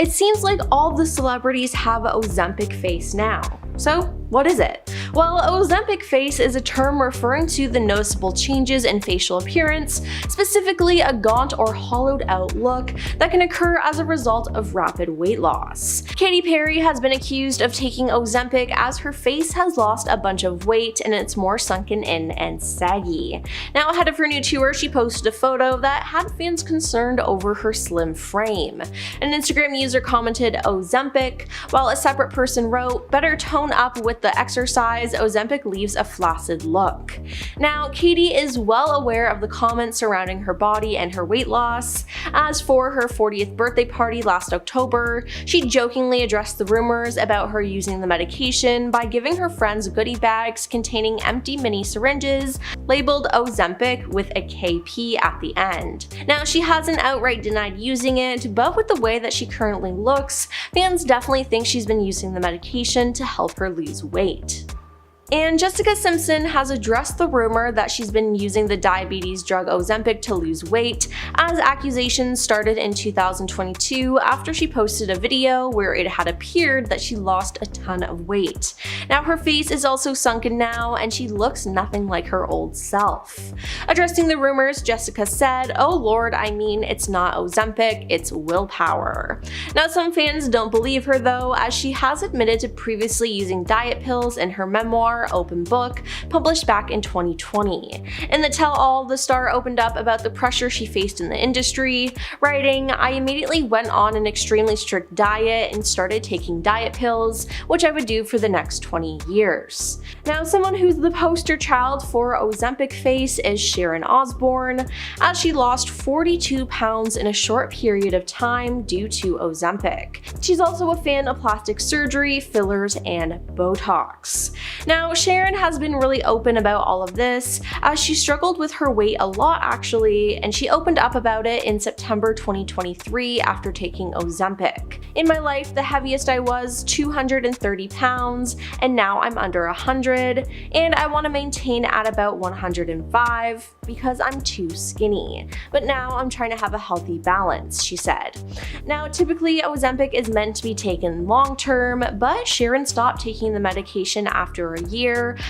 It seems like all the celebrities have Ozempic face now. So what is it? Well, Ozempic face is a term referring to the noticeable changes in facial appearance, specifically a gaunt or hollowed out look that can occur as a result of rapid weight loss. Katy Perry has been accused of taking Ozempic as her face has lost a bunch of weight and it's more sunken in and saggy. Now, ahead of her new tour, she posted a photo that had fans concerned over her slim frame. An Instagram user commented Ozempic, while a separate person wrote, "Better tone up with the exercise, Ozempic leaves a flaccid look." Now, Katy is well aware of the comments surrounding her body and her weight loss. As for her 40th birthday party last October, she jokingly addressed the rumors about her using the medication by giving her friends goodie bags containing empty mini syringes labeled Ozempic with a KP at the end. Now, she hasn't outright denied using it, but with the way that she currently looks, fans definitely think she's been using the medication to help her lose weight. And Jessica Simpson has addressed the rumor that she's been using the diabetes drug Ozempic to lose weight, as accusations started in 2022 after she posted a video where it had appeared that she lost a ton of weight. Now, her face is also sunken now and she looks nothing like her old self. Addressing the rumors, Jessica said, "Oh Lord, I mean, it's not Ozempic, it's willpower." Now, some fans don't believe her though, as she has admitted to previously using diet pills in her memoir, Open Book, published back in 2020. In the tell-all, the star opened up about the pressure she faced in the industry, writing, "I immediately went on an extremely strict diet and started taking diet pills, which I would do for the next 20 years. Now, someone who's the poster child for Ozempic face is Sharon Osbourne, as she lost 42 pounds in a short period of time due to Ozempic. She's also a fan of plastic surgery, fillers, and Botox. Now, Sharon has been really open about all of this, as she struggled with her weight a lot actually, and she opened up about it in September 2023 after taking Ozempic. "In my life, the heaviest I was 230 pounds, and now I'm under 100, and I want to maintain at about 105 because I'm too skinny. But now I'm trying to have a healthy balance," she said. Now, typically Ozempic is meant to be taken long term, but Sharon stopped taking the medication after a year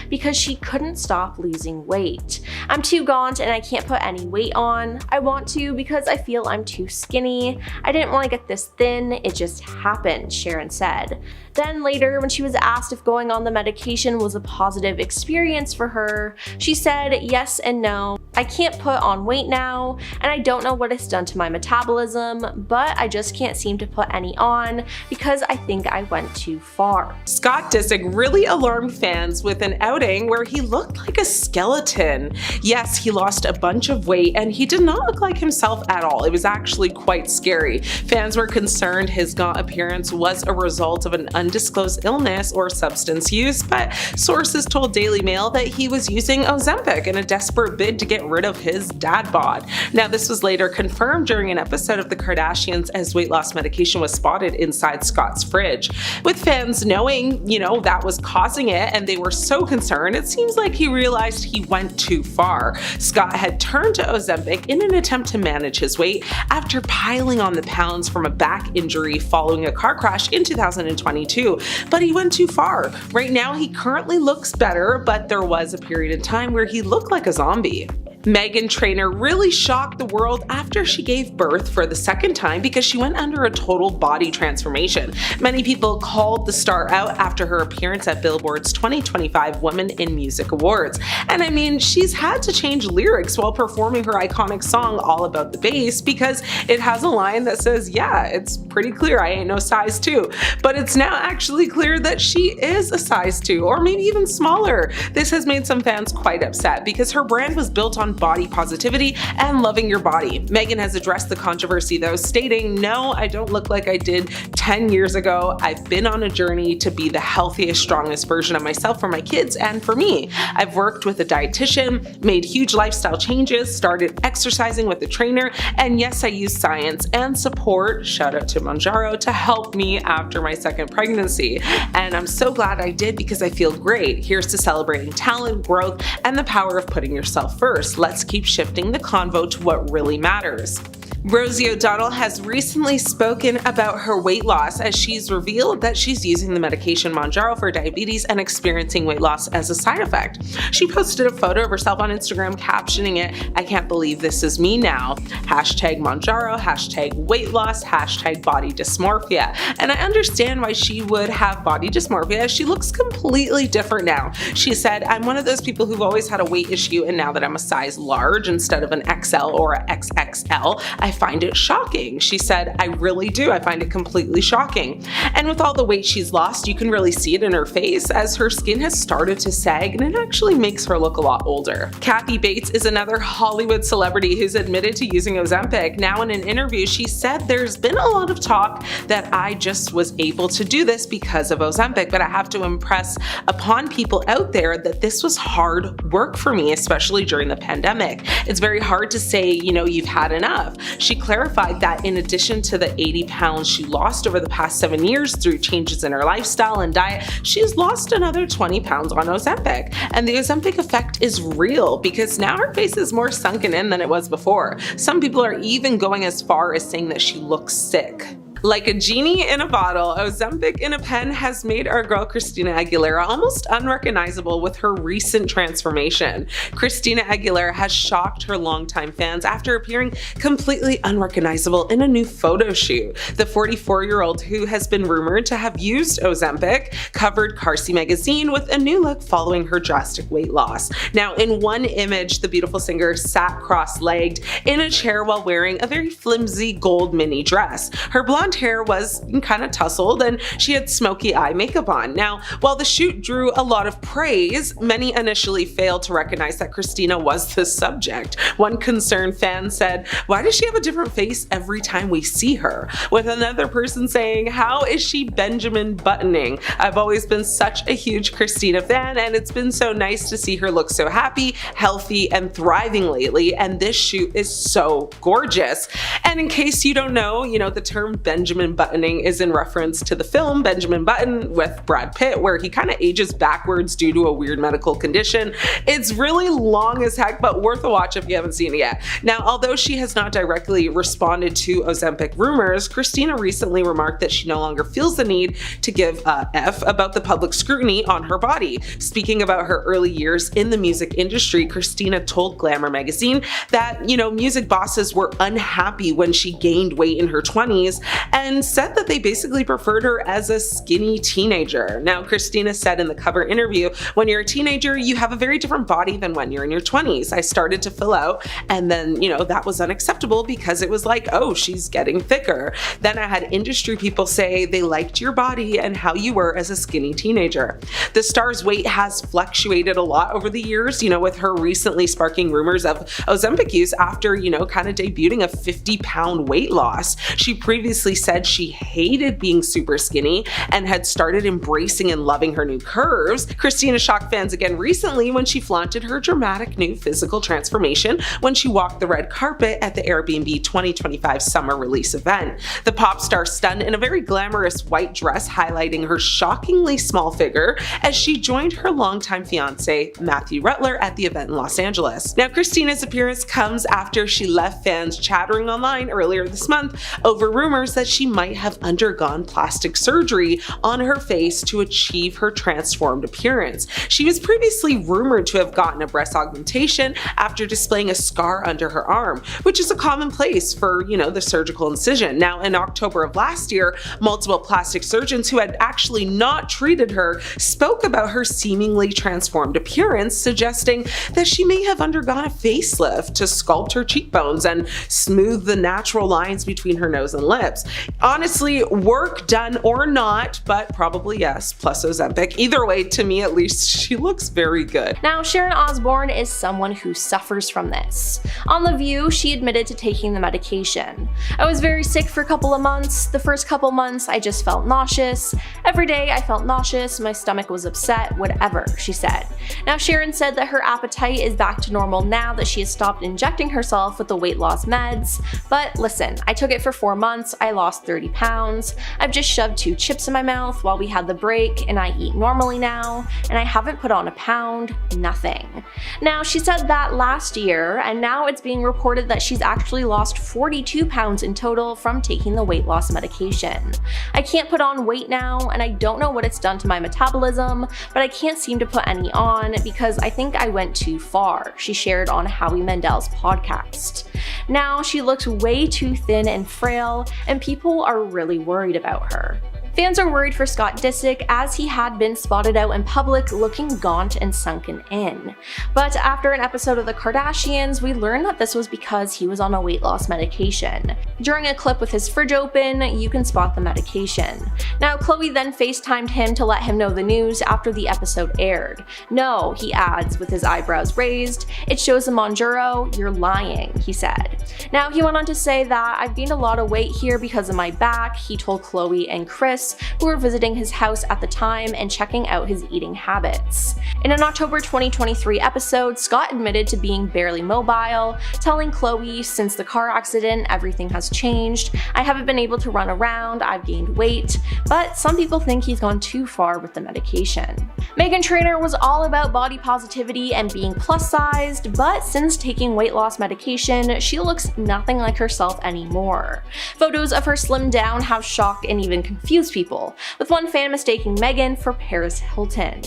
because she couldn't stop losing weight. "I'm too gaunt and I can't put any weight on. I want to because I feel I'm too skinny. I didn't want to get this thin, it just happened," Sharon said. Then later, when she was asked if going on the medication was a positive experience for her, she said, "Yes and no. I can't put on weight now, and I don't know what it's done to my metabolism, but I just can't seem to put any on because I think I went too far." Scott Disick really alarmed fans with an outing where he looked like a skeleton. Yes, he lost a bunch of weight and he did not look like himself at all. It was actually quite scary. Fans were concerned his gaunt appearance was a result of an undisclosed illness or substance use, but sources told Daily Mail that he was using Ozempic in a desperate bid to get rid of his dad bod. Now, this was later confirmed during an episode of The Kardashians as weight loss medication was spotted inside Scott's fridge. With fans knowing, that was causing it and they were so concerned, it seems like he realized he went too far. Scott had turned to Ozempic in an attempt to manage his weight after piling on the pounds from a back injury following a car crash in 2022, but he went too far. Right now, he currently looks better, but there was a period in time where he looked like a zombie. Meghan Trainor really shocked the world after she gave birth for the second time because she went under a total body transformation. Many people called the star out after her appearance at Billboard's 2025 Women in Music Awards. And I mean, she's had to change lyrics while performing her iconic song All About the Bass because it has a line that says, "Yeah, it's pretty clear I ain't no size 2. But it's now actually clear that she is a size 2, or maybe even smaller. This has made some fans quite upset because her brand was built on body positivity and loving your body. Meghan has addressed the controversy though, stating, "No, I don't look like I did 10 years ago. I've been on a journey to be the healthiest, strongest version of myself for my kids and for me. I've worked with a dietitian, made huge lifestyle changes, started exercising with a trainer, and yes, I use science and support," shout out to Monjaro, "to help me after my second pregnancy. And I'm so glad I did because I feel great. Here's to celebrating talent, growth, and the power of putting yourself first. Let's keep shifting the convo to what really matters." Rosie O'Donnell has recently spoken about her weight loss as she's revealed that she's using the medication Mounjaro for diabetes and experiencing weight loss as a side effect. She posted a photo of herself on Instagram captioning it, "I can't believe this is me now. Hashtag Mounjaro, hashtag weight loss, hashtag body dysmorphia." And I understand why she would have body dysmorphia as she looks completely different now. She said, "I'm one of those people who've always had a weight issue, and now that I'm a size large instead of an XL or a XXL, I find it shocking." She said, "I really do. I find it completely shocking." And with all the weight she's lost, you can really see it in her face as her skin has started to sag, and it actually makes her look a lot older. Kathy Bates is another Hollywood celebrity who's admitted to using Ozempic. Now in an interview, she said, "There's been a lot of talk that I just was able to do this because of Ozempic, but I have to impress upon people out there that this was hard work for me, especially during the pandemic. It's very hard to say, you've had enough." She clarified that in addition to the 80 pounds she lost over the past 7 years through changes in her lifestyle and diet, she's lost another 20 pounds on Ozempic. And the Ozempic effect is real because now her face is more sunken in than it was before. Some people are even going as far as saying that she looks sick. Like a genie in a bottle, Ozempic in a pen has made our girl Christina Aguilera almost unrecognizable with her recent transformation. Christina Aguilera has shocked her longtime fans after appearing completely unrecognizable in a new photo shoot. The 44-year-old, who has been rumored to have used Ozempic, covered Carsey magazine with a new look following her drastic weight loss. Now, in one image, the beautiful singer sat cross-legged in a chair while wearing a very flimsy gold mini dress. Her blonde hair was kind of tousled and she had smoky eye makeup on. Now, while the shoot drew a lot of praise, many initially failed to recognize that Christina was the subject. One concerned fan said, "Why does she have a different face every time we see her?" With another person saying, "How is she Benjamin buttoning? I've always been such a huge Christina fan, and it's been so nice to see her look so happy, healthy, and thriving lately, and this shoot is so gorgeous." And in case you don't know, the term Benjamin buttoning is in reference to the film Benjamin Button with Brad Pitt, where he kind of ages backwards due to a weird medical condition. It's really long as heck, but worth a watch if you haven't seen it yet. Now, although she has not directly responded to Ozempic rumors, Christina recently remarked that she no longer feels the need to give a F about the public scrutiny on her body. Speaking about her early years in the music industry, Christina told Glamour magazine that, music bosses were unhappy when she gained weight in her 20s and said that they basically preferred her as a skinny teenager. Now, Christina said in the cover interview, "When you're a teenager, you have a very different body than when you're in your 20s. I started to fill out, and then, that was unacceptable because it was like, oh, she's getting thicker. Then I had industry people say they liked your body and how you were as a skinny teenager." The star's weight has fluctuated a lot over the years, with her recently sparking rumors of Ozempic use after, kind of debuting a 50-pound weight loss. She previously said she hated being super skinny and had started embracing and loving her new curves. Christina shocked fans again recently when she flaunted her dramatic new physical transformation when she walked the red carpet at the Airbnb 2025 summer release event. The pop star stunned in a very glamorous white dress, highlighting her shockingly small figure as she joined her longtime fiance, Matthew Rutler, at the event in Los Angeles. Now, Christina's appearance comes after she left fans chattering online earlier this month over rumors that she might have undergone plastic surgery on her face to achieve her transformed appearance. She was previously rumored to have gotten a breast augmentation after displaying a scar under her arm, which is a commonplace for, the surgical incision. Now, in October of last year, multiple plastic surgeons who had actually not treated her spoke about her seemingly transformed appearance, suggesting that she may have undergone a facelift to sculpt her cheekbones and smooth the natural lines between her nose and lips. Honestly, work done or not, but probably yes, plus Ozempic. Either way, to me at least, she looks very good. Now, Sharon Osbourne is someone who suffers from this. On The View, she admitted to taking the medication. "I was very sick for a couple of months. The first couple months, I just felt nauseous. Every day I felt nauseous, my stomach was upset, whatever," she said. Now, Sharon said that her appetite is back to normal now that she has stopped injecting herself with the weight loss meds. But listen, I took it for 4 months, I lost 30 pounds. I've just shoved 2 chips in my mouth while we had the break and I eat normally now, and I haven't put on a pound, nothing. Now, she said that last year, and now it's being reported that she's actually lost 42 pounds in total from taking the weight loss medication. I can't put on weight now, and I don't know what it's done to my metabolism, but I can't seem to put any on because I think I went too far, she shared on Howie Mandel's podcast. Now, she looks way too thin and frail, and people are really worried about her. Fans are worried for Scott Disick as he had been spotted out in public looking gaunt and sunken in. But after an episode of The Kardashians, we learned that this was because he was on a weight loss medication. During a clip with his fridge open, you can spot the medication. Now, Khloe then FaceTimed him to let him know the news after the episode aired. "No," he adds with his eyebrows raised, "it shows a Monjuro, you're lying," he said. Now, he went on to say that, "I've gained a lot of weight here because of my back," he told Khloe and Chris, who were visiting his house at the time and checking out his eating habits. In an October 2023 episode, Scott admitted to being barely mobile, telling Khloe, "Since the car accident, everything has changed. I haven't been able to run around, I've gained weight," but some people think he's gone too far with the medication. Meghan Trainor was all about body positivity and being plus-sized, but since taking weight loss medication, she looks nothing like herself anymore. Photos of her slimmed down have shocked and even confused people, with one fan mistaking Meghan for Paris Hilton.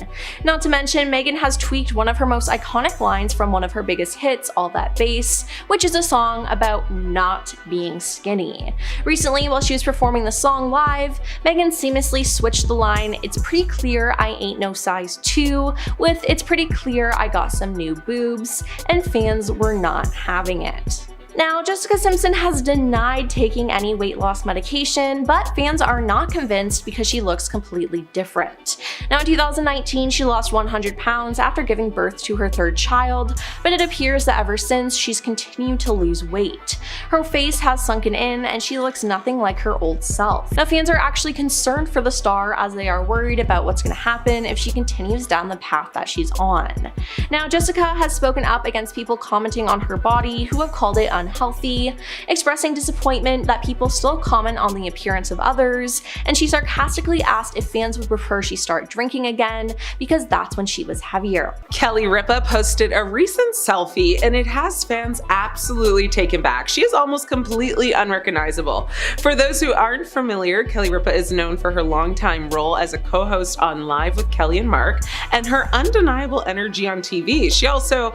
Not to mention, Meghan has tweaked one of her most iconic lines from one of her biggest hits, All That Bass, which is a song about not being skinny. Recently, while she was performing the song live, Meghan seamlessly switched the line, "It's pretty clear I ain't no size 2, with "It's pretty clear I got some new boobs," and fans were not having it. Now, Jessica Simpson has denied taking any weight loss medication, but fans are not convinced because she looks completely different. Now, in 2019, she lost 100 pounds after giving birth to her 3rd child, but it appears that ever since, she's continued to lose weight. Her face has sunken in, and she looks nothing like her old self. Now, fans are actually concerned for the star as they are worried about what's going to happen if she continues down the path that she's on. Now, Jessica has spoken up against people commenting on her body who have called it unhealthy, expressing disappointment that people still comment on the appearance of others, and she sarcastically asked if fans would prefer she start drinking again because that's when she was heavier. Kelly Ripa posted a recent selfie and it has fans absolutely taken back. She is almost completely unrecognizable. For those who aren't familiar, Kelly Ripa is known for her longtime role as a co-host on Live with Kelly and Mark and her undeniable energy on TV. She also,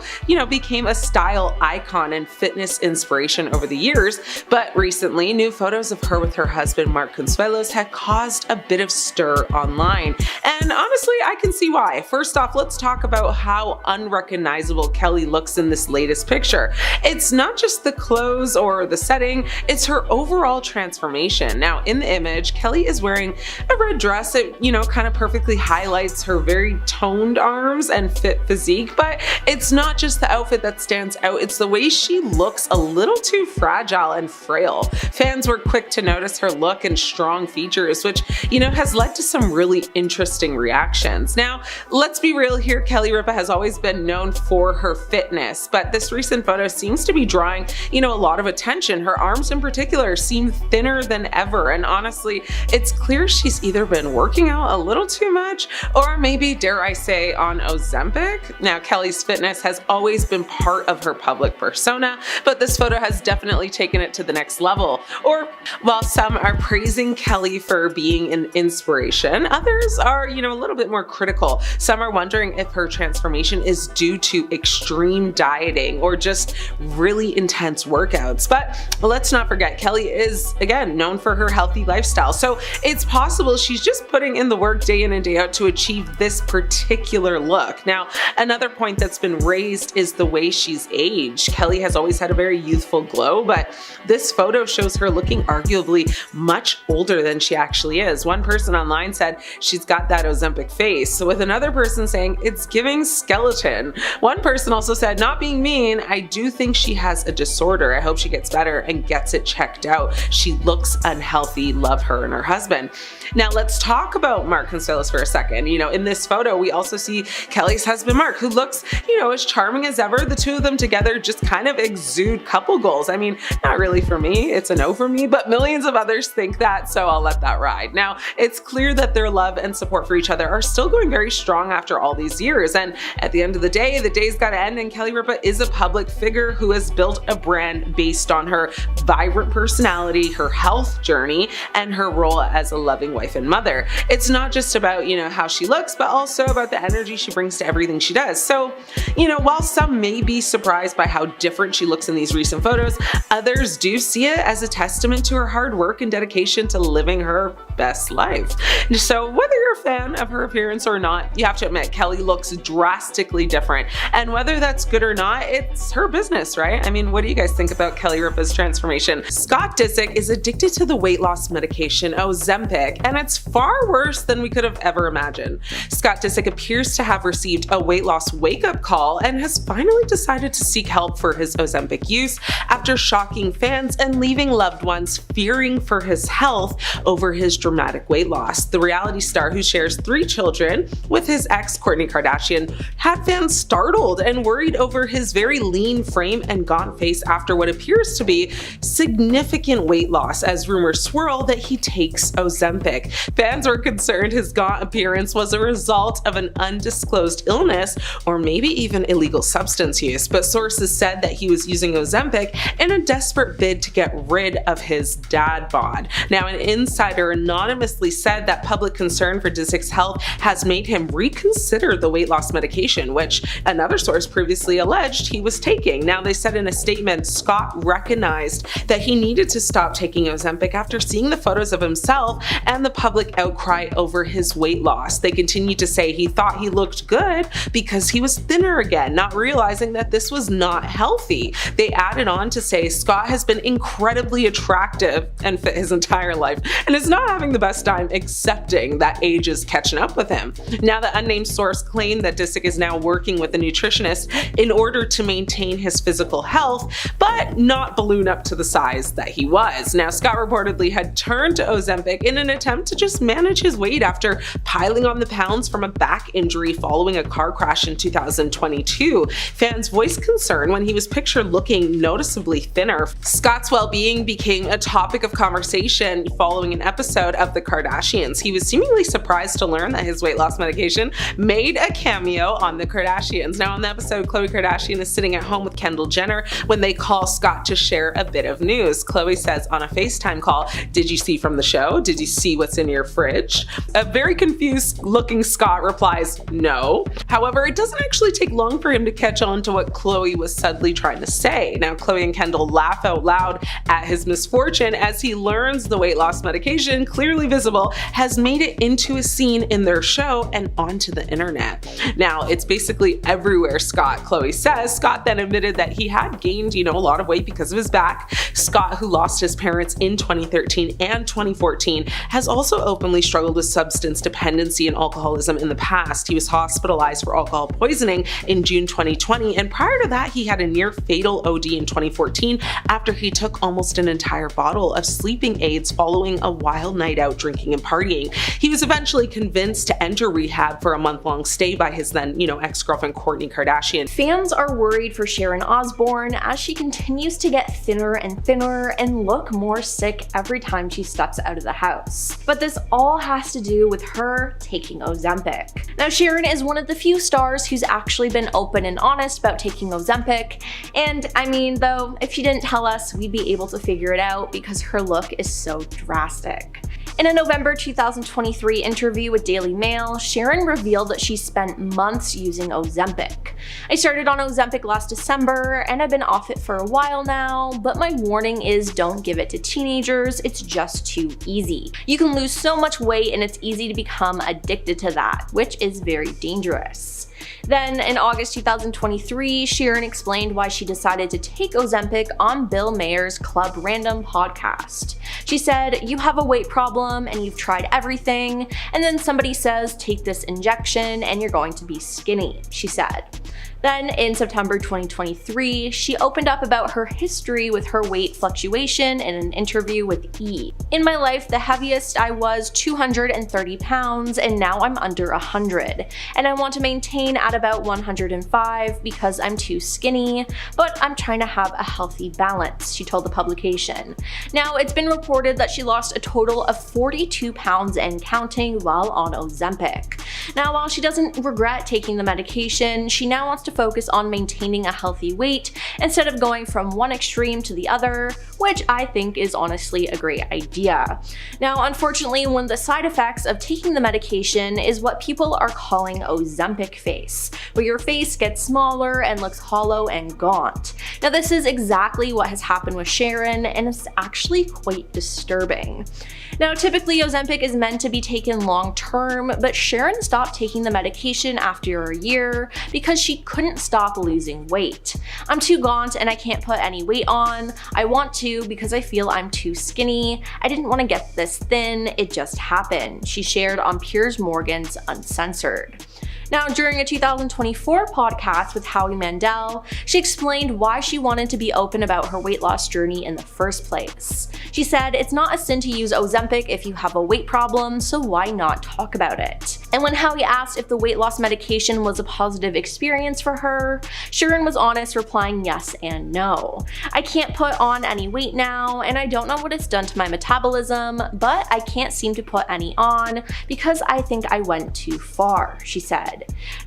became a style icon and fitness inspiration over the years, but recently new photos of her with her husband Mark Consuelos had caused a bit of stir online. And honestly, I can see why. First off, let's talk about how unrecognizable Kelly looks in this latest picture. It's not just the clothes or the setting, it's her overall transformation. Now, in the image, Kelly is wearing a red dress that, kind of perfectly highlights her very toned arms and fit physique, but it's not just the outfit that stands out, it's the way she looks a little too fragile and frail. Fans were quick to notice her look and strong features, which, has led to some really interesting reactions. Now, let's be real here, Kelly Ripa has always been known for her fitness, but this recent photo seems to be drawing, a lot of attention. Her arms in particular seem thinner than ever, and honestly, it's clear she's either been working out a little too much, or maybe, dare I say, on Ozempic. Now, Kelly's fitness has always been part of her public persona, but this photo has definitely taken it to the next level. Or while some are praising Kelly for being an inspiration, others are, a little bit more critical. Some are wondering if her transformation is due to extreme dieting or just really intense workouts. But let's not forget, Kelly is, again, known for her healthy lifestyle. So it's possible she's just putting in the work day in and day out to achieve this particular look. Now, another point that's been raised is the way she's aged. Kelly has always had a very youthful glow, but this photo shows her looking arguably much older than she actually is. One person online said she's got that Ozempic face, with another person saying it's giving skeleton. One person also said, "Not being mean, I do think she has a disorder. I hope she gets better and gets it checked out. She looks unhealthy. Love her and her husband." Now let's talk about Mark Consuelos for a second. In this photo, we also see Kelly's husband Mark, who looks, as charming as ever. The two of them together just kind of exude couple goals. I mean, not really for me, it's a no for me, but millions of others think that, so I'll let that ride. Now, it's clear that their love and support for each other are still going very strong after all these years, and at the end of the day's gotta end, and Kelly Ripa is a public figure who has built a brand based on her vibrant personality, her health journey, and her role as a loving wife and mother. It's not just about, how she looks, but also about the energy she brings to everything she does. So, while some may be surprised by how different she looks in these recent photos, others do see it as a testament to her hard work and dedication to living her best life. So whether you're a fan of her appearance or not, you have to admit Kelly looks drastically different. And whether that's good or not, it's her business, right? I mean, what do you guys think about Kelly Ripa's transformation? Scott Disick is addicted to the weight loss medication Ozempic, and it's far worse than we could have ever imagined. Scott Disick appears to have received a weight loss wake-up call and has finally decided to seek help for his Ozempic use after shocking fans and leaving loved ones fearing for his health over his dramatic weight loss. The reality star, who shares 3 children with his ex Kourtney Kardashian, had fans startled and worried over his very lean frame and gaunt face after what appears to be significant weight loss, as rumors swirl that he takes Ozempic. Fans were concerned his gaunt appearance was a result of an undisclosed illness or maybe even illegal substance use, but sources said that he was using Ozempic in a desperate bid to get rid of his dad bod. Now, an insider anonymously said that public concern for Disick's health has made him reconsider the weight loss medication, which another source previously alleged he was taking. Now, they said in a statement, Scott recognized that he needed to stop taking Ozempic after seeing the photos of himself and the public outcry over his weight loss. They continued to say he thought he looked good because he was thinner again, not realizing that this was not healthy. They added on to say Scott has been incredibly attractive and fit his entire life and is not having the best time accepting that age is catching up with him. Now, the unnamed source claimed that Disick is now working with a nutritionist in order to maintain his physical health, but not balloon up to the size that he was. Now, Scott reportedly had turned to Ozempic in an attempt to just manage his weight after piling on the pounds from a back injury following a car crash in 2022. Fans voiced concern when he was pictured looking noticeably thinner. Scott's well-being became a topic of conversation following an episode of The Kardashians. He was seemingly surprised to learn that his weight loss medication made a cameo on The Kardashians. Now, on the episode, Khloe Kardashian is sitting at home with Kendall Jenner when they call Scott to share a bit of news. Khloe says on a FaceTime call, "Did you see from the show? Did you see what's in your fridge?" A very confused looking Scott replies, "No." However, it doesn't actually take long for him to catch on to what Khloe was subtly trying to say. Now, Khloe and Kendall laugh out loud at his misfortune as he learns the weight loss medication, clearly visible, has made it into a scene in their show and onto the internet. Now, it's basically everywhere, Khloe says. Scott then admitted that he had gained, a lot of weight because of his back. Scott, who lost his parents in 2013 and 2014, has also openly struggled with substance dependency and alcoholism in the past. He was hospitalized for alcohol poisoning in June 2020, and prior to that, he had a near fatal OD in 2014 after he took almost an entire bottle of sleeping aids following a wild night out drinking and partying. He was eventually convinced to enter rehab for a month-long stay by his then, ex-girlfriend Kourtney Kardashian. Fans are worried for Sharon Osbourne as she continues to get thinner and thinner and look more sick every time she steps out of the house. But this all has to do with her taking Ozempic. Now, Sharon is one of the few stars who's actually been open and honest about taking Ozempic, and I mean, though, if she didn't tell us, we'd be able to figure it out because her look is so drastic. In a November 2023 interview with Daily Mail, Sharon revealed that she spent months using Ozempic. "I started on Ozempic last December and I've been off it for a while now, but my warning is don't give it to teenagers, it's just too easy. You can lose so much weight and it's easy to become addicted to that, which is very dangerous." Then, in August 2023, Sharon explained why she decided to take Ozempic on Bill Maher's Club Random podcast. She said, "You have a weight problem and you've tried everything, and then somebody says, take this injection and you're going to be skinny," she said. Then in September 2023, she opened up about her history with her weight fluctuation in an interview with E! In my life, the heaviest I was 230 pounds and now I'm under 100. And I want to maintain at about 105 because I'm too skinny, but I'm trying to have a healthy balance, she told the publication. Now, it's been reported that she lost a total of 42 pounds and counting while on Ozempic. Now, while she doesn't regret taking the medication, she now wants to focus on maintaining a healthy weight instead of going from one extreme to the other, which I think is honestly a great idea. Now, unfortunately, one of the side effects of taking the medication is what people are calling Ozempic Face, where your face gets smaller and looks hollow and gaunt. Now, this is exactly what has happened with Sharon, and it's actually quite disturbing. Now, typically Ozempic is meant to be taken long term, but Sharon stopped taking the medication after a year because she couldn't stop losing weight. I'm too gaunt and I can't put any weight on. I want to because I feel I'm too skinny. I didn't want to get this thin, it just happened, she shared on Piers Morgan's Uncensored. Now, during a 2024 podcast with Howie Mandel, she explained why she wanted to be open about her weight loss journey in the first place. She said, "It's not a sin to use Ozempic if you have a weight problem, so why not talk about it?" And when Howie asked if the weight loss medication was a positive experience for her, Sharon was honest, replying yes and no. "I can't put on any weight now, and I don't know what it's done to my metabolism, but I can't seem to put any on because I think I went too far," she said.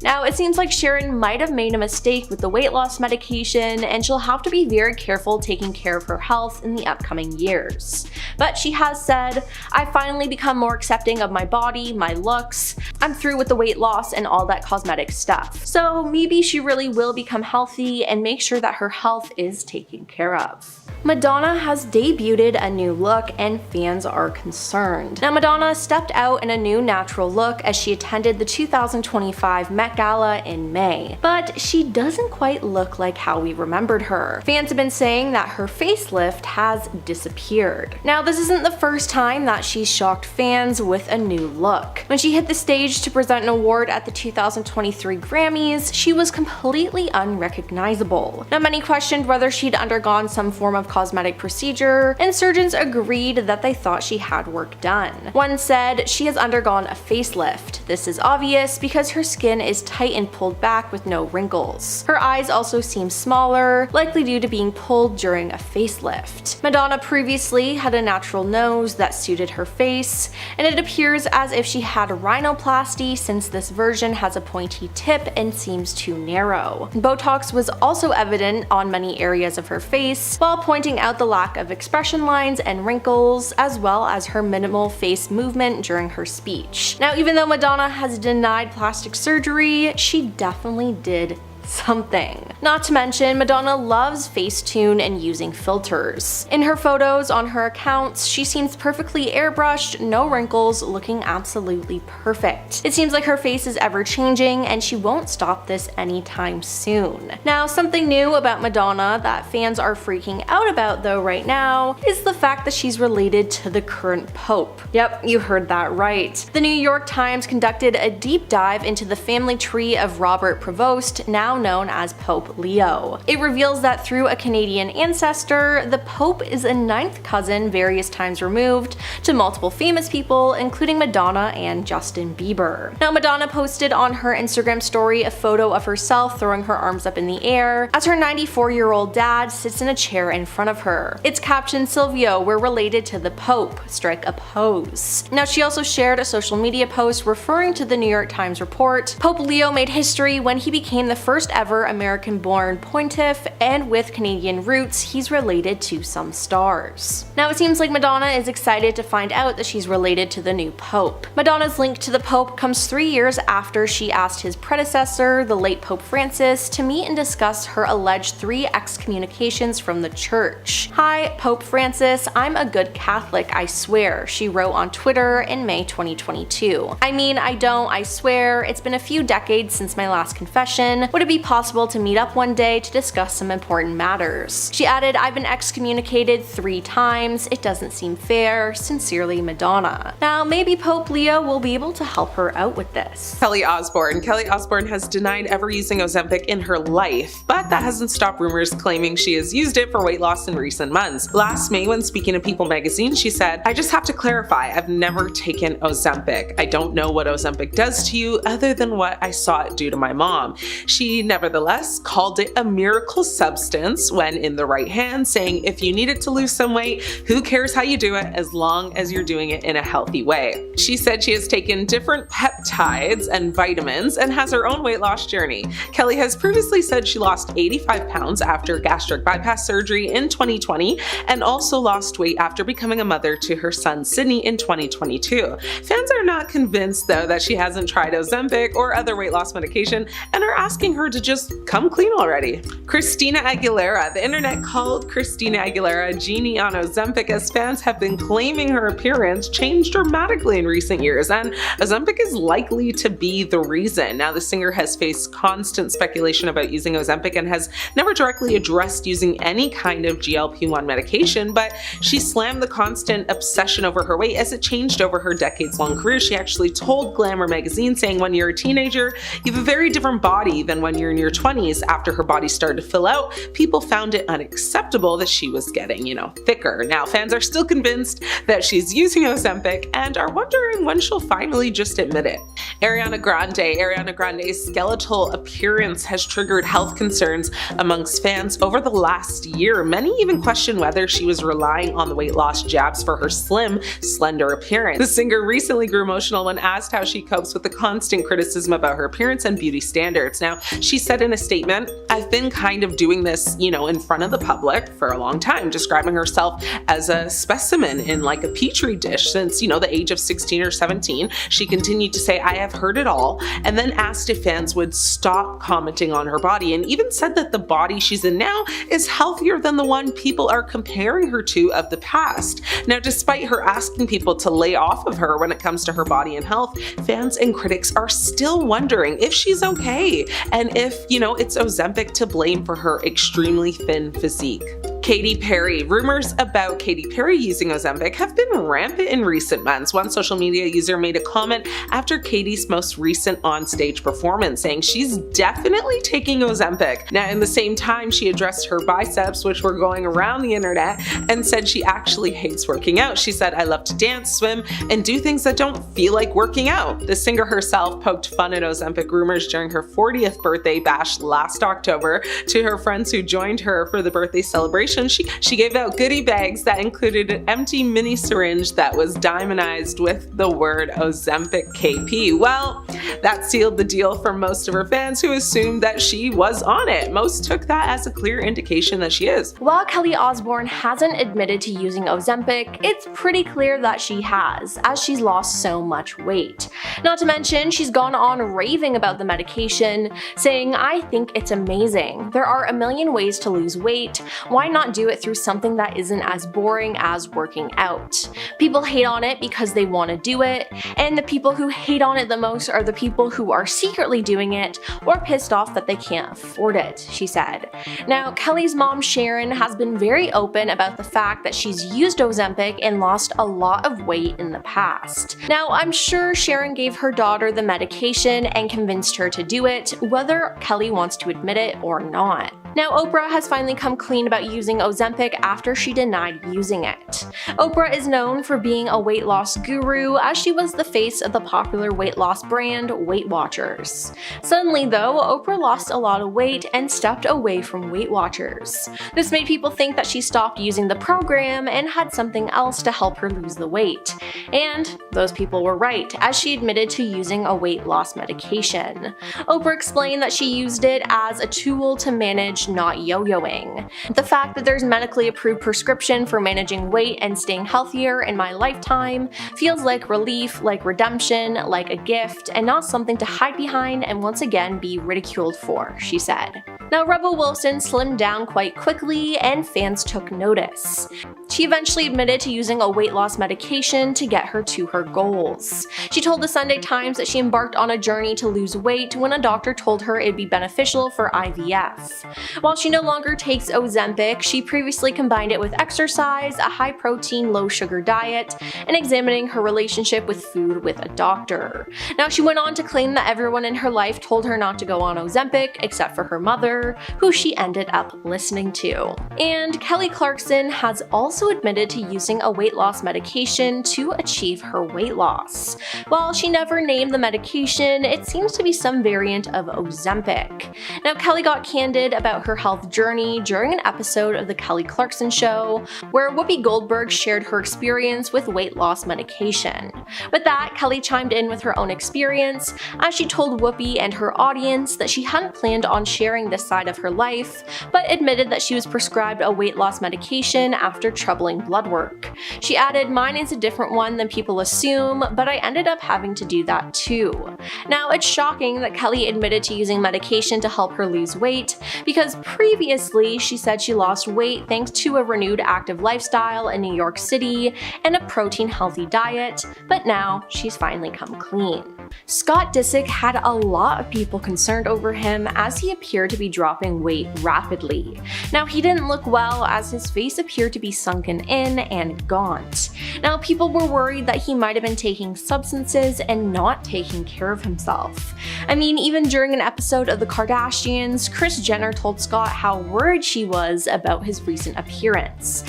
Now, it seems like Sharon might have made a mistake with the weight loss medication, and she'll have to be very careful taking care of her health in the upcoming years. But she has said, "I finally become more accepting of my body, my looks. I'm through with the weight loss and all that cosmetic stuff." So maybe she really will become healthy and make sure that her health is taken care of. Madonna has debuted a new look and fans are concerned. Now, Madonna stepped out in a new natural look as she attended the 2025 Met Gala in May, but she doesn't quite look like how we remembered her. Fans have been saying that her facelift has disappeared. Now, this isn't the first time that she's shocked fans with a new look. When she hit the stage to present an award at the 2023 Grammys, she was completely unrecognizable. Now, many questioned whether she'd undergone some form of cosmetic procedure, and surgeons agreed that they thought she had work done. One said, "She has undergone a facelift. This is obvious because her skin is tight and pulled back with no wrinkles. Her eyes also seem smaller, likely due to being pulled during a facelift." Madonna previously had a natural nose that suited her face, and it appears as if she had a rhinoplasty since this version has a pointy tip and seems too narrow. Botox was also evident on many areas of her face, while pointing out the lack of expression lines and wrinkles, as well as her minimal face movement during her speech. Now, even though Madonna has denied plastic surgery, she definitely did something. Not to mention, Madonna loves Facetune and using filters. In her photos on her accounts, she seems perfectly airbrushed, no wrinkles, looking absolutely perfect. It seems like her face is ever changing and she won't stop this anytime soon. Now, something new about Madonna that fans are freaking out about though right now is the fact that she's related to the current Pope. Yep, you heard that right. The New York Times conducted a deep dive into the family tree of Robert Prevost, now known as Pope Leo. It reveals that through a Canadian ancestor, the Pope is a ninth cousin various times removed to multiple famous people, including Madonna and Justin Bieber. Now, Madonna posted on her Instagram story a photo of herself throwing her arms up in the air as her 94-year-old dad sits in a chair in front of her. It's captioned, "Silvio, we're related to the Pope, strike a pose." Now, she also shared a social media post referring to the New York Times report. Pope Leo made history when he became the first ever American-born pontiff, and with Canadian roots, he's related to some stars. Now, it seems like Madonna is excited to find out that she's related to the new Pope. Madonna's link to the Pope comes 3 years after she asked his predecessor, the late Pope Francis, to meet and discuss her alleged 3 excommunications from the church. "Hi, Pope Francis, I'm a good Catholic, I swear," she wrote on Twitter in May 2022. "I mean, I don't, I swear. It's been a few decades since my last confession. Would it be be possible to meet up one day to discuss some important matters. She added, "I've been excommunicated 3 times. It doesn't seem fair. Sincerely, Madonna." Now, maybe Pope Leo will be able to help her out with this. Kelly Osbourne. Kelly Osbourne has denied ever using Ozempic in her life, but that hasn't stopped rumors claiming she has used it for weight loss in recent months. Last May, when speaking to People magazine, she said, "I just have to clarify, I've never taken Ozempic. I don't know what Ozempic does to you other than what I saw it do to my mom." She nevertheless called it a miracle substance when in the right hands, saying if you needed to lose some weight, who cares how you do it as long as you're doing it in a healthy way. She said she has taken different peptides and vitamins and has her own weight loss journey. Kelly has previously said she lost 85 pounds after gastric bypass surgery in 2020 and also lost weight after becoming a mother to her son Sydney in 2022. Fans are not convinced though that she hasn't tried Ozempic or other weight loss medication and are asking her to just come clean already. Christina Aguilera. The internet called Christina Aguilera a genie on Ozempic as fans have been claiming her appearance changed dramatically in recent years, and Ozempic is likely to be the reason. Now, the singer has faced constant speculation about using Ozempic and has never directly addressed using any kind of GLP-1 medication, but she slammed the constant obsession over her weight as it changed over her decades-long career. She actually told Glamour magazine, saying when you're a teenager, you have a very different body than when you're in your 20s. After her body started to fill out, people found it unacceptable that she was getting, thicker. Now, fans are still convinced that she's using Ozempic and are wondering when she'll finally just admit it. Ariana Grande. Ariana Grande's skeletal appearance has triggered health concerns amongst fans over the last year. Many even question whether she was relying on the weight loss jabs for her slim, slender appearance. The singer recently grew emotional when asked how she copes with the constant criticism about her appearance and beauty standards. Now, she said in a statement, "I've been kind of doing this, in front of the public for a long time," describing herself as a specimen in like a petri dish since, the age of 16 or 17. She continued to say, "I have heard it all," and then asked if fans would stop commenting on her body, and even said that the body she's in now is healthier than the one people are comparing her to of the past. Now, despite her asking people to lay off of her when it comes to her body and health, fans and critics are still wondering if she's okay and if, it's Ozempic to blame for her extremely thin physique. Katy Perry. Rumors about Katy Perry using Ozempic have been rampant in recent months. One social media user made a comment after Katy's most recent on-stage performance, saying she's definitely taking Ozempic. Now, in the same time, she addressed her biceps, which were going around the internet, and said she actually hates working out. She said, "I love to dance, swim, and do things that don't feel like working out." The singer herself poked fun at Ozempic rumors during her 40th birthday bash last October to her friends who joined her for the birthday celebration. She gave out goodie bags that included an empty mini syringe that was diamondized with the word Ozempic KP. Well, that sealed the deal for most of her fans who assumed that she was on it. Most took that as a clear indication that she is. While Kelly Osbourne hasn't admitted to using Ozempic, it's pretty clear that she has, as she's lost so much weight. Not to mention, she's gone on raving about the medication, saying, "I think it's amazing. There are a million ways to lose weight. Why not do it through something that isn't as boring as working out? People hate on it because they want to do it, and the people who hate on it the most are the people who are secretly doing it or pissed off that they can't afford it," she said. Now, Kelly's mom Sharon has been very open about the fact that she's used Ozempic and lost a lot of weight in the past. Now, I'm sure Sharon gave her daughter the medication and convinced her to do it, whether Kelly wants to admit it or not. Now, Oprah has finally come clean about using Ozempic after she denied using it. Oprah is known for being a weight loss guru, as she was the face of the popular weight loss brand Weight Watchers. Suddenly though, Oprah lost a lot of weight and stepped away from Weight Watchers. This made people think that she stopped using the program and had something else to help her lose the weight. And those people were right, as she admitted to using a weight loss medication. Oprah explained that she used it as a tool to manage not yo-yoing. The fact that there's medically approved prescription for managing weight and staying healthier in my lifetime feels like relief, like redemption, like a gift, and not something to hide behind and once again be ridiculed for, she said. Now, Rebel Wilson slimmed down quite quickly and fans took notice. She eventually admitted to using a weight loss medication to get her to her goals. She told the Sunday Times that she embarked on a journey to lose weight when a doctor told her it'd be beneficial for IVF. While she no longer takes Ozempic, she previously combined it with exercise, a high-protein, low-sugar diet, and examining her relationship with food with a doctor. Now, she went on to claim that everyone in her life told her not to go on Ozempic except for her mother, who she ended up listening to. And Kelly Clarkson has also admitted to using a weight loss medication to achieve her weight loss. While she never named the medication, it seems to be some variant of Ozempic. Now, Kelly got candid about her health journey during an episode of The Kelly Clarkson Show, where Whoopi Goldberg shared her experience with weight loss medication. With that, Kelly chimed in with her own experience, as she told Whoopi and her audience that she hadn't planned on sharing this side of her life, but admitted that she was prescribed a weight loss medication after troubling blood work. She added, "Mine is a different one than people assume, but I ended up having to do that too." Now, it's shocking that Kelly admitted to using medication to help her lose weight, because previously she said she lost weight thanks to a renewed active lifestyle in New York City and a protein-healthy diet, but now she's finally come clean. Scott Disick had a lot of people concerned over him as he appeared to be dropping weight rapidly. Now, he didn't look well as his face appeared to be sunken in and gaunt. Now, people were worried that he might have been taking substances and not taking care of himself. I mean, even during an episode of The Kardashians, Kris Jenner told Scott how worried she was about his recent appearance.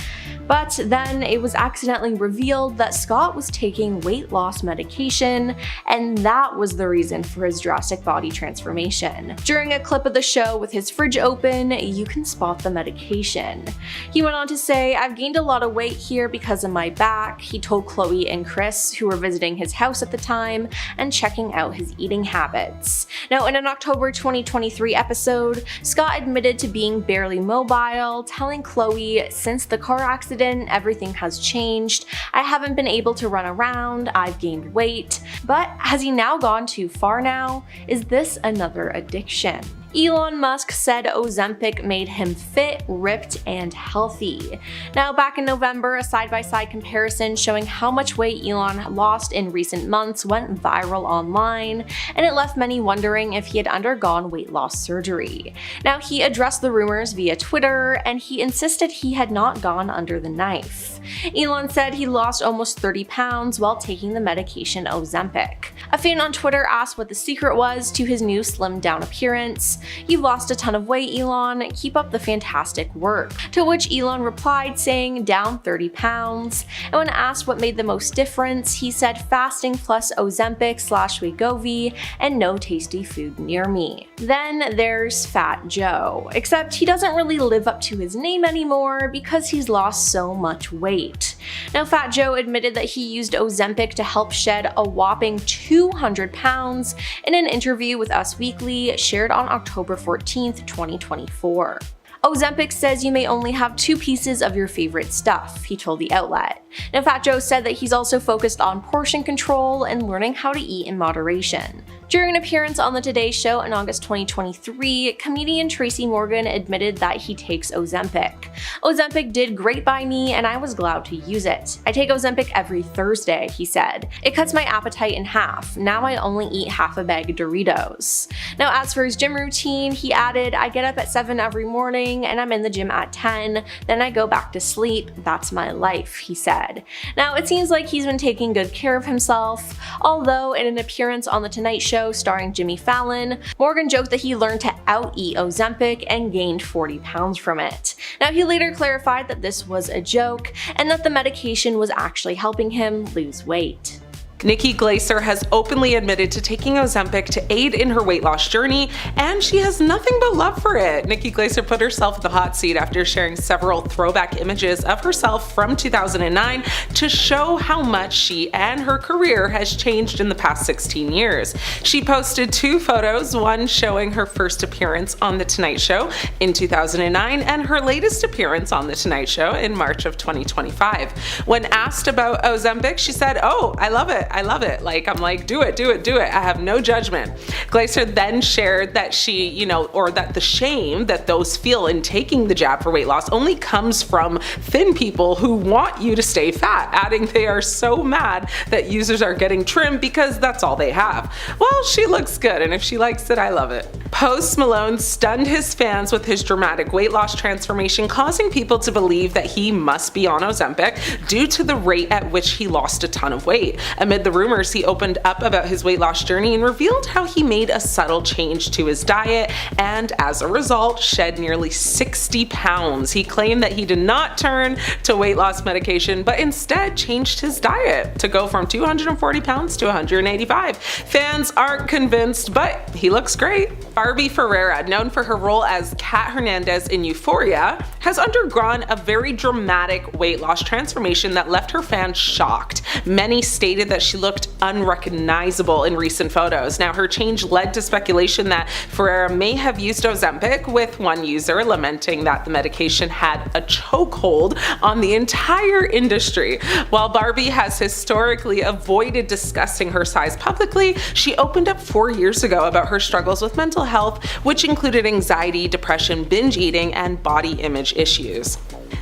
But then it was accidentally revealed that Scott was taking weight loss medication, and that was the reason for his drastic body transformation. During a clip of the show with his fridge open, you can spot the medication. He went on to say, "I've gained a lot of weight here because of my back," he told Khloe and Chris, who were visiting his house at the time and checking out his eating habits. Now, in an October 2023 episode, Scott admitted to being barely mobile, telling Khloe, "Since the car accident, everything has changed. I haven't been able to run around, I've gained weight." But has he now gone too far now? Is this another addiction? Elon Musk said Ozempic made him fit, ripped, and healthy. Now, back in November, a side-by-side comparison showing how much weight Elon lost in recent months went viral online, and it left many wondering if he had undergone weight loss surgery. Now, he addressed the rumors via Twitter, and he insisted he had not gone under the knife. Elon said he lost almost 30 pounds while taking the medication Ozempic. A fan on Twitter asked what the secret was to his new slimmed down appearance. "You've lost a ton of weight, Elon. Keep up the fantastic work." To which Elon replied saying down 30 pounds. And when asked what made the most difference, he said fasting plus Ozempic/Wegovy and no tasty food near me. Then there's Fat Joe, except he doesn't really live up to his name anymore because he's lost so much weight. Now, Fat Joe admitted that he used Ozempic to help shed a whopping 200 pounds in an interview with Us Weekly shared on October 14th, 2024. Ozempic says you may only have 2 pieces of your favorite stuff, he told the outlet. Now, Fat Joe said that he's also focused on portion control and learning how to eat in moderation. During an appearance on the Today Show in August 2023, comedian Tracy Morgan admitted that he takes Ozempic. "Ozempic did great by me and I was glad to use it. I take Ozempic every Thursday," he said. "It cuts my appetite in half. Now I only eat half a bag of Doritos." Now, as for his gym routine, he added, "I get up at 7 every morning and I'm in the gym at 10, then I go back to sleep. That's my life," he said. Now, it seems like he's been taking good care of himself, although in an appearance on The Tonight Show starring Jimmy Fallon, Morgan joked that he learned to out-eat Ozempic and gained 40 pounds from it. Now, he later clarified that this was a joke and that the medication was actually helping him lose weight. Nikki Glaser has openly admitted to taking Ozempic to aid in her weight loss journey, and she has nothing but love for it. Nikki Glaser put herself in the hot seat after sharing several throwback images of herself from 2009 to show how much she and her career has changed in the past 16 years. She posted 2 photos, one showing her first appearance on The Tonight Show in 2009 and her latest appearance on The Tonight Show in March of 2025. When asked about Ozempic, she said, "Oh, I love it. I love it. Like, I'm like, do it, do it, do it. I have no judgment. Glazer then shared that that the shame that those feel in taking the jab for weight loss only comes from thin people who want you to stay fat, adding they are so mad that users are getting trim because that's all they have. Well, she looks good, and if she likes it, I love it. Post Malone stunned his fans with his dramatic weight loss transformation, causing people to believe that he must be on Ozempic due to the rate at which he lost a ton of weight. Amid the rumors, he opened up about his weight loss journey and revealed how he made a subtle change to his diet and, as a result, shed nearly 60 pounds. He claimed that he did not turn to weight loss medication, but instead changed his diet to go from 240 pounds to 185. Fans aren't convinced, but he looks great. Barbie Ferreira, known for her role as Kat Hernandez in Euphoria, has undergone a very dramatic weight loss transformation that left her fans shocked. Many stated that she looked unrecognizable in recent photos. Now, her change led to speculation that Ferreira may have used Ozempic, with one user lamenting that the medication had a chokehold on the entire industry. While Barbie has historically avoided discussing her size publicly, she opened up 4 years ago about her struggles with mental health, which included anxiety, depression, binge eating, and body image issues.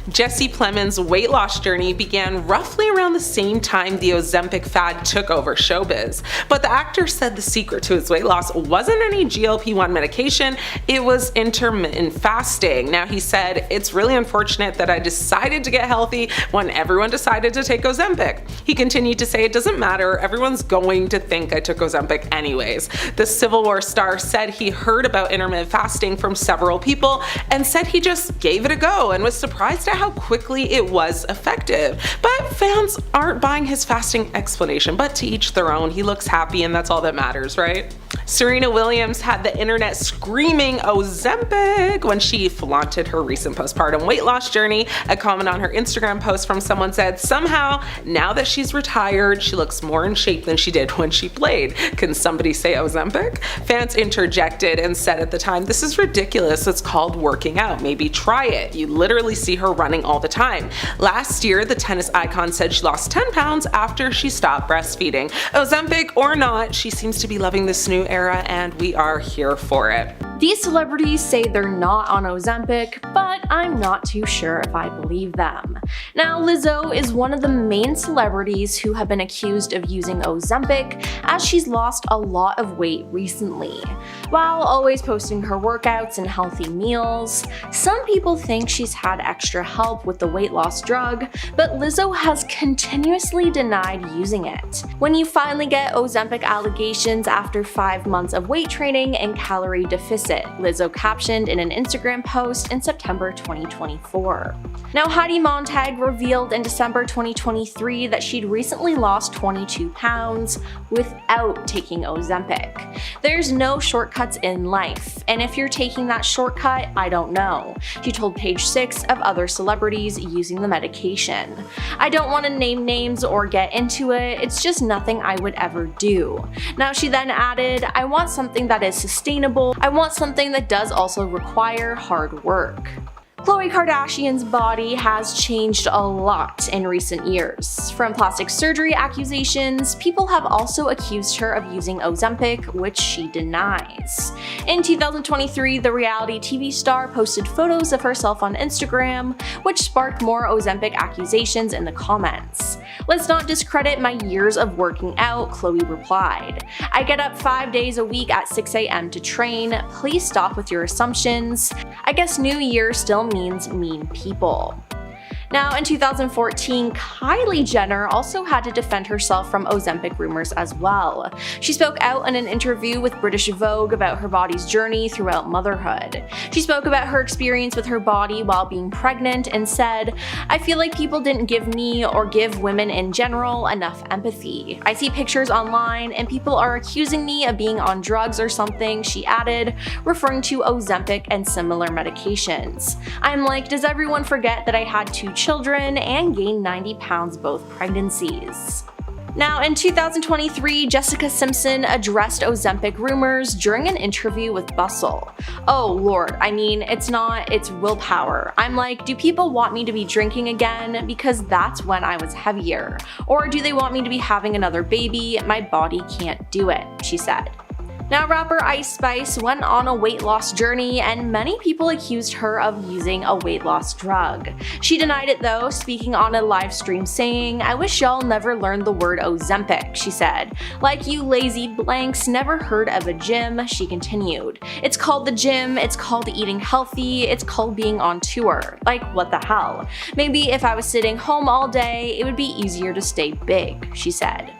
Jesse Plemons' weight loss journey began roughly around the same time the Ozempic fad took over showbiz, but the actor said the secret to his weight loss wasn't any GLP-1 medication, it was intermittent fasting. Now, he said, "It's really unfortunate that I decided to get healthy when everyone decided to take Ozempic." He continued to say, "It doesn't matter, everyone's going to think I took Ozempic anyways." The Civil War star said he heard about intermittent fasting from several people and said he just gave it a go and was surprised at how quickly it was effective. But fans aren't buying his fasting explanation, but to each their own. He looks happy, and that's all that matters, right? Serena Williams had the internet screaming Ozempic when she flaunted her recent postpartum weight loss journey. A comment on her Instagram post from someone said, "Somehow, now that she's retired, she looks more in shape than she did when she played. Can somebody say Ozempic?" Fans interjected and said at the time, "This is ridiculous. It's called working out. Maybe try it. You literally see her running all the time." Last year, the tennis icon said she lost 10 pounds after she stopped breastfeeding. Ozempic or not, she seems to be loving this new era, and we are here for it. These celebrities say they're not on Ozempic, but I'm not too sure if I believe them. Now, Lizzo is one of the main celebrities who have been accused of using Ozempic, as she's lost a lot of weight recently. While always posting her workouts and healthy meals, some people think she's had extra help with the weight loss drug, but Lizzo has continuously denied using it. When you finally get Ozempic allegations after 5 months of weight training and calorie deficit, Lizzo captioned in an Instagram post in September 2024. Now, Heidi Montag revealed in December 2023 that she'd recently lost 22 pounds without taking Ozempic. There's no shortcuts in life, and if you're taking that shortcut, I don't know, she told Page 6 of other celebrities using the medication. "I don't want to name names or get into it, it's just nothing I would ever do." Now, she then added, "I want something that is sustainable. I want something that does also require hard work." Khloe Kardashian's body has changed a lot in recent years. From plastic surgery accusations, people have also accused her of using Ozempic, which she denies. In 2023, the reality TV star posted photos of herself on Instagram, which sparked more Ozempic accusations in the comments. "Let's not discredit my years of working out," Khloe replied. "I get up 5 days a week at 6 a.m. to train. Please stop with your assumptions. I guess New Year still means mean people." Now, in 2014, Kylie Jenner also had to defend herself from Ozempic rumors as well. She spoke out in an interview with British Vogue about her body's journey throughout motherhood. She spoke about her experience with her body while being pregnant and said, "I feel like people didn't give me, or give women in general, enough empathy. I see pictures online and people are accusing me of being on drugs or something," she added, referring to Ozempic and similar medications. "I'm like, does everyone forget that I had 2 children and gained 90 pounds both pregnancies?" Now, in 2023, Jessica Simpson addressed Ozempic rumors during an interview with Bustle. "Oh lord, I mean, it's willpower. I'm like, do people want me to be drinking again? Because that's when I was heavier. Or do they want me to be having another baby? My body can't do it," she said. Now, rapper Ice Spice went on a weight loss journey, and many people accused her of using a weight loss drug. She denied it though, speaking on a live stream saying, "I wish y'all never learned the word Ozempic," she said. "Like you lazy blanks never heard of a gym," she continued. "It's called the gym, it's called eating healthy, it's called being on tour. Like, what the hell? Maybe if I was sitting home all day, it would be easier to stay big," she said.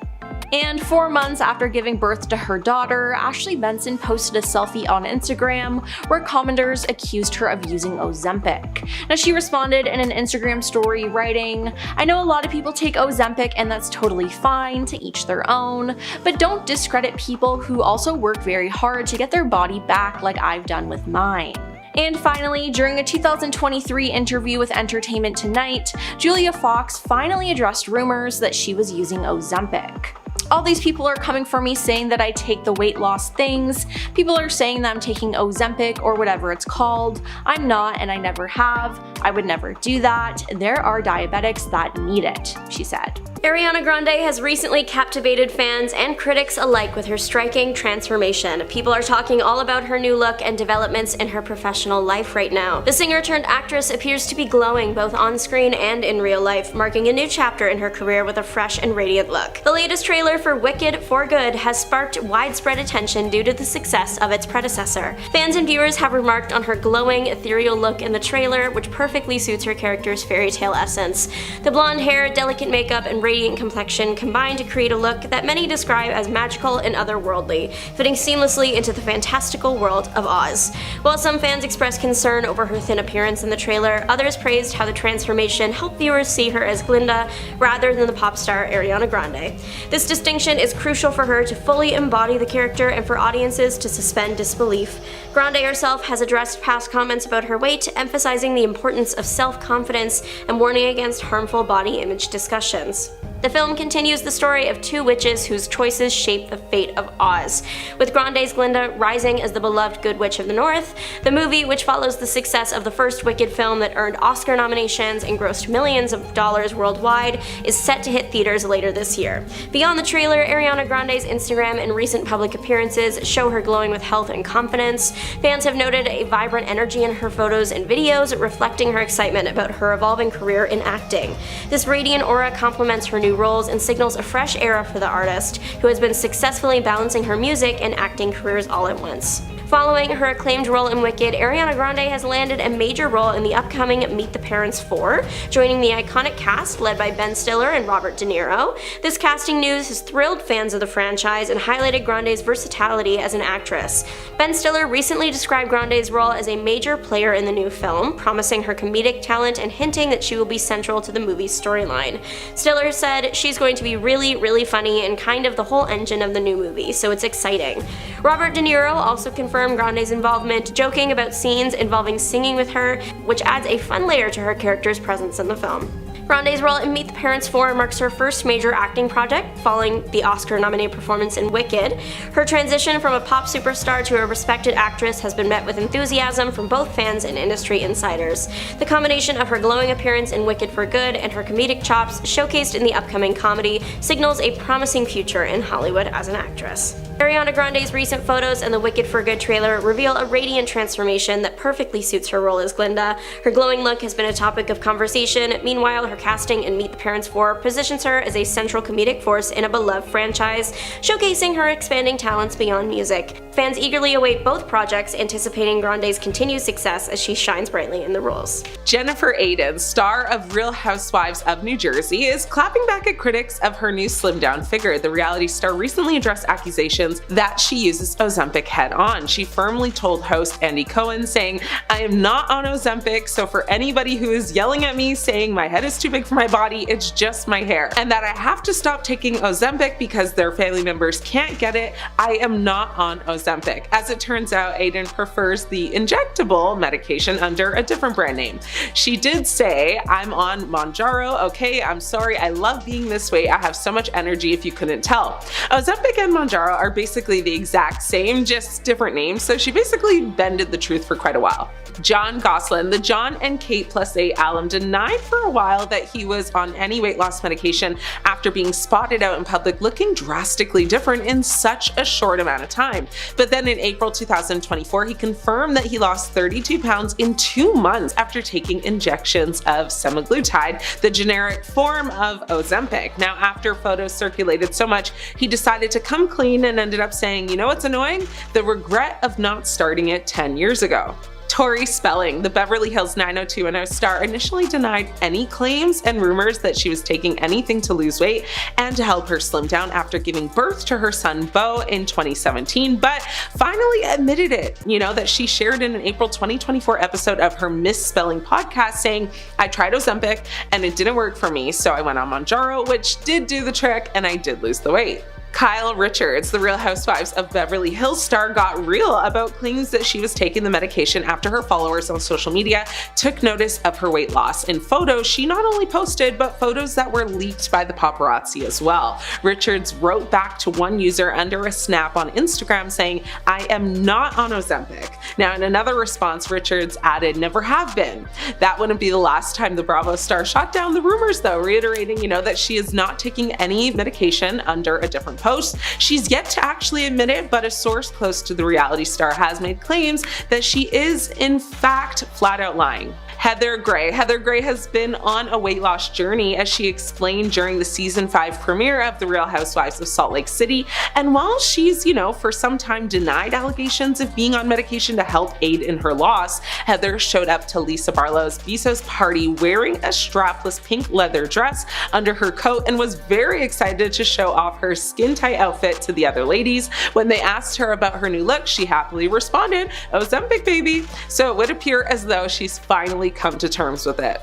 And 4 months after giving birth to her daughter, Ashley Benson posted a selfie on Instagram where commenters accused her of using Ozempic. Now, she responded in an Instagram story writing, "I know a lot of people take Ozempic and that's totally fine, to each their own, but don't discredit people who also work very hard to get their body back like I've done with mine." And finally, during a 2023 interview with Entertainment Tonight, Julia Fox finally addressed rumors that she was using Ozempic. "All these people are coming for me saying that I take the weight loss things. People are saying that I'm taking Ozempic or whatever it's called. I'm not, and I never have. I would never do that. There are diabetics that need it," she said. Ariana Grande has recently captivated fans and critics alike with her striking transformation. People are talking all about her new look and developments in her professional life right now. The singer-turned-actress appears to be glowing both on screen and in real life, marking a new chapter in her career with a fresh and radiant look. The latest trailer for Wicked for Good has sparked widespread attention due to the success of its predecessor. Fans and viewers have remarked on her glowing, ethereal look in the trailer, which perfectly suits her character's fairy tale essence. The blonde hair, delicate makeup, and radiant complexion combine to create a look that many describe as magical and otherworldly, fitting seamlessly into the fantastical world of Oz. While some fans expressed concern over her thin appearance in the trailer, others praised how the transformation helped viewers see her as Glinda rather than the pop star Ariana Grande. This distinction is crucial for her to fully embody the character and for audiences to suspend disbelief. Grande herself has addressed past comments about her weight, emphasizing the importance of self-confidence and warning against harmful body image discussions. The film continues the story of two witches whose choices shape the fate of Oz, with Grande's Glinda rising as the beloved Good Witch of the North. The movie, which follows the success of the first Wicked film that earned Oscar nominations and grossed millions of dollars worldwide, is set to hit theaters later this year. Beyond the trailer, Ariana Grande's Instagram and recent public appearances show her glowing with health and confidence. Fans have noted a vibrant energy in her photos and videos, reflecting her excitement about her evolving career in acting. This radiant aura complements her new roles and signals a fresh era for the artist, who has been successfully balancing her music and acting careers all at once. Following her acclaimed role in Wicked, Ariana Grande has landed a major role in the upcoming Meet the Parents 4, joining the iconic cast led by Ben Stiller and Robert De Niro. This casting news has thrilled fans of the franchise and highlighted Grande's versatility as an actress. Ben Stiller recently described Grande's role as a major player in the new film, promising her comedic talent and hinting that she will be central to the movie's storyline. Stiller said, "She's going to be really, really funny and kind of the whole engine of the new movie, so it's exciting." Robert De Niro also confirmed Grande's involvement, joking about scenes involving singing with her, which adds a fun layer to her character's presence in the film. Grande's role in Meet the Parents 4 marks her first major acting project, following the Oscar-nominated performance in Wicked. Her transition from a pop superstar to a respected actress has been met with enthusiasm from both fans and industry insiders. The combination of her glowing appearance in Wicked for Good and her comedic chops, showcased in the upcoming comedy, signals a promising future in Hollywood as an actress. Ariana Grande's recent photos and the Wicked for Good trailer reveal a radiant transformation that perfectly suits her role as Glinda. Her glowing look has been a topic of conversation. Meanwhile, her casting in Meet the Parents 4 positions her as a central comedic force in a beloved franchise, showcasing her expanding talents beyond music. Fans eagerly await both projects, anticipating Grande's continued success as she shines brightly in the roles. Jennifer Aydin, star of Real Housewives of New Jersey, is clapping back at critics of her new slimmed-down figure. The reality star recently addressed accusations that she uses Ozempic head-on. She firmly told host Andy Cohen, saying, "I am not on Ozempic, so for anybody who is yelling at me saying my head is too big for my body, it's just my hair, and that I have to stop taking Ozempic because their family members can't get it. I am not on Ozempic. As it turns out, Aiden prefers the injectable medication under a different brand name. She did say, I'm on Mounjaro, okay, I'm sorry, I love being this way, I have so much energy if you couldn't tell. Ozempic and Mounjaro are basically the exact same, just different names, so she basically bended the truth for quite a while. John Goslin, the John and Kate +8 alum, denied for a while that he was on any weight loss medication after being spotted out in public looking drastically different in such a short amount of time. But then in April 2024, he confirmed that he lost 32 pounds in 2 months after taking injections of semaglutide, the generic form of Ozempic. Now, after photos circulated so much, he decided to come clean and ended up saying, you know what's annoying? The regret of not starting it 10 years ago. Tori Spelling, the Beverly Hills 90210 star, initially denied any claims and rumors that she was taking anything to lose weight and to help her slim down after giving birth to her son Beau in 2017, but finally admitted it, that she shared in an April 2024 episode of her Misspelling podcast saying, I tried Ozempic and it didn't work for me, so I went on Mounjaro, which did do the trick, and I did lose the weight. Kyle Richards, the Real Housewives of Beverly Hills star, got real about claims that she was taking the medication after her followers on social media took notice of her weight loss. In photos she not only posted, but photos that were leaked by the paparazzi as well. Richards wrote back to one user under a snap on Instagram saying, I am not on Ozempic. Now, in another response, Richards added, never have been. That wouldn't be the last time the Bravo star shot down the rumors though, reiterating, that she is not taking any medication under a different post. She's yet to actually admit it, but a source close to the reality star has made claims that she is in fact flat out lying. Heather Gray has been on a weight loss journey, as she explained during the season 5 premiere of The Real Housewives of Salt Lake City. And while she's, for some time denied allegations of being on medication to help aid in her loss, Heather showed up to Lisa Barlow's Bezos party wearing a strapless pink leather dress under her coat and was very excited to show off her skin-tight outfit to the other ladies. When they asked her about her new look, she happily responded, Ozempic baby. So it would appear as though she's finally come to terms with it.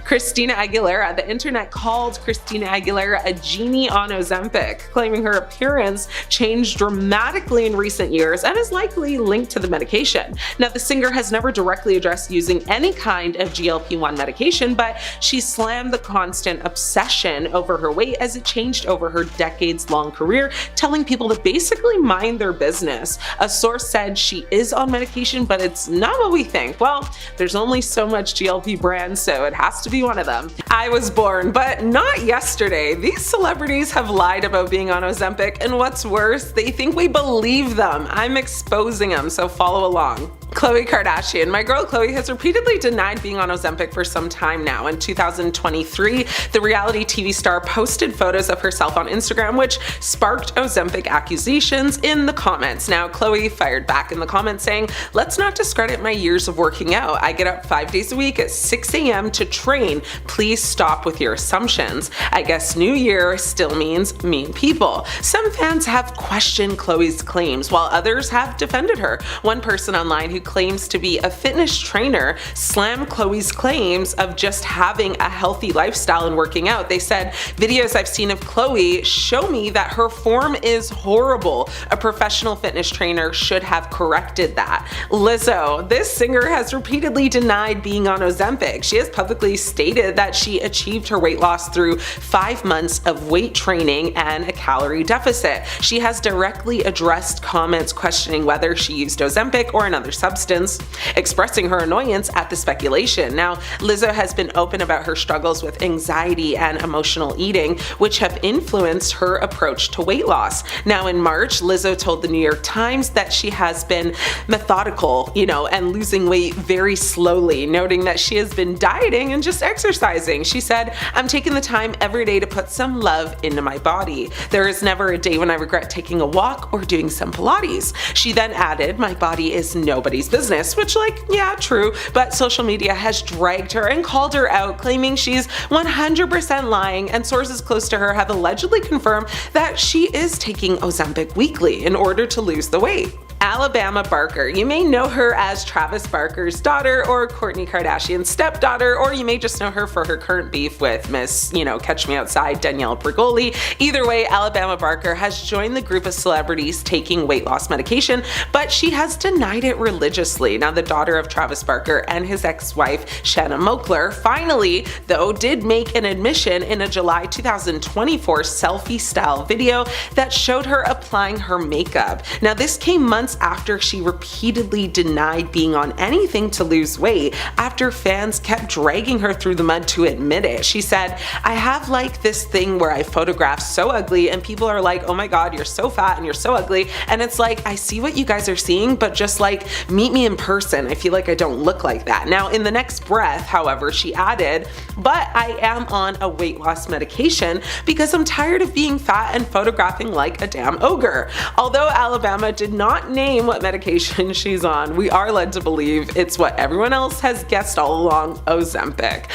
Christina Aguilera, the internet called Christina Aguilera a genie on Ozempic, claiming her appearance changed dramatically in recent years and is likely linked to the medication. Now, the singer has never directly addressed using any kind of GLP-1 medication, but she slammed the constant obsession over her weight as it changed over her decades-long career, telling people to basically mind their business. A source said she is on medication, but it's not what we think. Well, there's only so much GLP brand, so it has to be one of them. I was born, but not yesterday. These celebrities have lied about being on Ozempic, and what's worse, they think we believe them. I'm exposing them, so follow along. Khloe Kardashian. My girl Khloe has repeatedly denied being on Ozempic for some time now. In 2023, the reality TV star posted photos of herself on Instagram, which sparked Ozempic accusations in the comments. Now, Khloe fired back in the comments saying, let's not discredit my years of working out. I get up 5 days a week at 6 a.m. to train. Please stop with your assumptions. I guess New Year still means mean people. Some fans have questioned Khloe's claims, while others have defended her. One person online who claims to be a fitness trainer slammed Khloe's claims of just having a healthy lifestyle and working out. They said, videos I've seen of Khloe show me that her form is horrible. A professional fitness trainer should have corrected that. Lizzo, this singer has repeatedly denied being on Ozempic. She has publicly stated that she achieved her weight loss through 5 months of weight training and a calorie deficit. She has directly addressed comments questioning whether she used Ozempic or another substance, expressing her annoyance at the speculation. Now, Lizzo has been open about her struggles with anxiety and emotional eating, which have influenced her approach to weight loss. Now, in March, Lizzo told the New York Times that she has been methodical, and losing weight very slowly, noting that she has been dieting and just exercising. She said, I'm taking the time every day to put some love into my body. There is never a day when I regret taking a walk or doing some Pilates. She then added, my body is nobody's business, which yeah, true, but social media has dragged her and called her out, claiming she's 100% lying, and sources close to her have allegedly confirmed that she is taking Ozempic weekly in order to lose the weight. Alabama Barker. You may know her as Travis Barker's daughter or Kourtney Kardashian's stepdaughter, or you may just know her for her current beef with Miss, Catch Me Outside, Danielle Bregoli. Either way, Alabama Barker has joined the group of celebrities taking weight loss medication, but she has denied it religiously. Now, the daughter of Travis Barker and his ex-wife, Shanna Moakler, finally, though, did make an admission in a July 2024 selfie-style video that showed her applying her makeup. Now, this came months after she repeatedly denied being on anything to lose weight after fans kept dragging her through the mud to admit it. She said, "I have like this thing where I photograph so ugly and people are like, oh my god, you're so fat and you're so ugly, and it's like, I see what you guys are seeing, but just like meet me in person. I feel like I don't look like that." Now, in the next breath, however, she added, "But I am on a weight loss medication because I'm tired of being fat and photographing like a damn ogre." Although Alabama did not name what medication she's on, we are led to believe it's what everyone else has guessed all along, Ozempic.